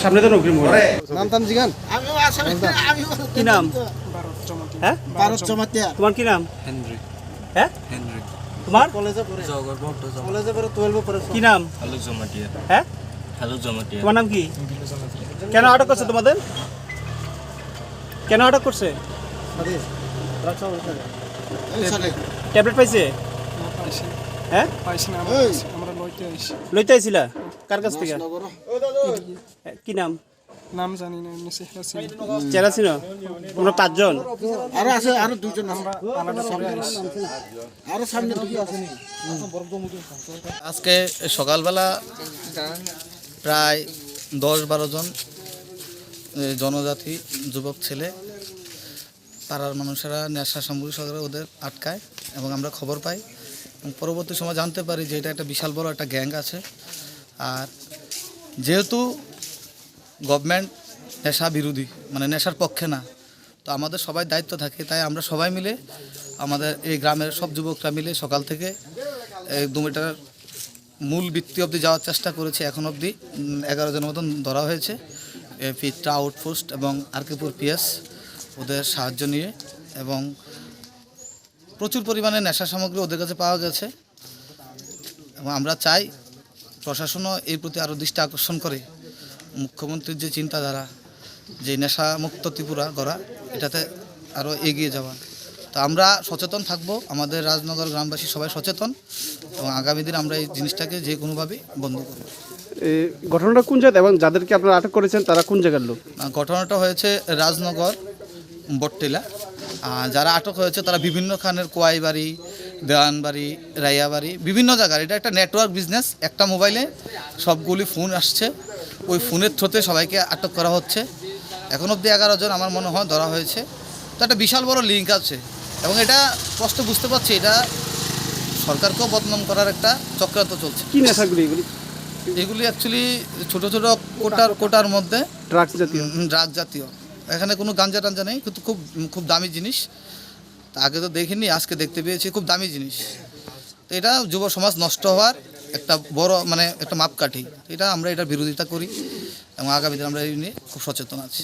সামনে তো অগ্রিম নাম টাম জিগান কি নাম? হ্যাঁ ভারত জমাতিয়া তোমার কি নাম? হেনরি হ্যাঁ হেনরি তোমার কলেজে পড়ে জগর বড় কলেজে পড়ে 12 পড়ে কি নাম? হ্যালো জমাটিয়া হ্যাঁ হ্যালো জমাটিয়া তোমার নাম কি? কেন আটক করছে তোমাদের? কেন আটক করছে? হাদিস রাখা হইছে ট্যাবলেট পাইছে? হ্যাঁ পাইছি না আমরা লইতে আইছি লইতে আইছিলা কার কাছ থেকে? কি নাম? নাম জানি না এমনি চেহারা চিনি চেরা ছিল তোমরা 5 জন? আরো আছে আরো দুইজন আমরা আলাদা করে আইছি আরো সামনে দুই আছে নি আজকে সকালবেলা প্রায় 10-12 জন জনজাতি যুবক ছেলে পাড়ার মানুষেরা নেশা সামগ্রী সহকারে ওদের আটকায় এবং আমরা খবর পাই এবং পরবর্তী সময় জানতে পারি যে এটা একটা বিশাল বড় একটা গ্যাং আছে। আর যেহেতু গভর্নমেন্ট নেশা বিরোধী মানে নেশার পক্ষে না, তো আমাদের সবাই দায়িত্ব থাকে, তাই আমরা সবাই মিলে আমাদের এই গ্রামের সব যুবকরা মিলে সকাল থেকে এই 2 মিটার মূল বৃত্তি অবধি যাওয়ার চেষ্টা করেছি। এখন অবধি 11 জনের মতন ধরা হয়েছে পিট্রা আউটপোস্ট এবং আরকেপুর পিএস ওদের সাহায্য নিয়ে, এবং প্রচুর পরিমাণে নেশা সামগ্রী ওদের কাছে পাওয়া গেছে। এবং আমরা চাই প্রশাসনও এই প্রতি আরও দৃষ্টি আকর্ষণ করে মুখ্যমন্ত্রীর যে চিন্তাধারা যে নেশা মুক্ত ত্রিপুরা গড়া, এটাতে আরও এগিয়ে যাওয়া। তো আমরা সচেতন থাকব, আমাদের রাজনগর গ্রামবাসী সবাই সচেতন, এবং আগামী দিন আমরা এই জিনিসটাকে যে কোনোভাবেই বন্ধ করব। ঘটনাটা কোন জায়গা এবং যাদেরকে আপনারা আটক করেছেন তারা কোন জায়গার লোক? ঘটনাটা হয়েছে রাজনগর বটটিলা। যারা আটক হয়েছে তারা বিভিন্ন খানের কোয়াইবাড়ি, দেওয়ানবাড়ি, রাইয়াবাড়ি, বিভিন্ন জায়গার। এটা একটা নেটওয়ার্ক বিজনেস, একটা মোবাইলে সবগুলি ফোন আসছে, ওই ফোনের থ্রুতে সবাইকে আটক করা হচ্ছে। এখন অবধি 11 জন আমার মনে হয় ধরা হয়েছে। তো একটা বিশাল বড় লিঙ্ক আছে, এবং এটা স্পষ্ট বুঝতে পারছি এটা সরকারকেও বদনাম করার একটা চক্রান্ত চলছে। কি নেশাগুলি এগুলি? এগুলি অ্যাকচুয়ালি ছোটো ছোটো কোটার মধ্যে ড্রাগস জাতীয়? ড্রাগ জাতীয়। এখানে কোনো গাঞ্জা টাঞ্জা নেই, কিন্তু খুব খুব দামি জিনিস। তা আগে তো দেখিনি, আজকে দেখতে পেয়েছি, খুব দামি জিনিস। তো এটা যুব সমাজ নষ্ট হওয়ার একটা বড় মানে একটা মাপকাঠি। এটা আমরা এটার বিরোধিতা করি এবং আগামী দিন আমরা এই নিয়ে খুব সচেতন আছি।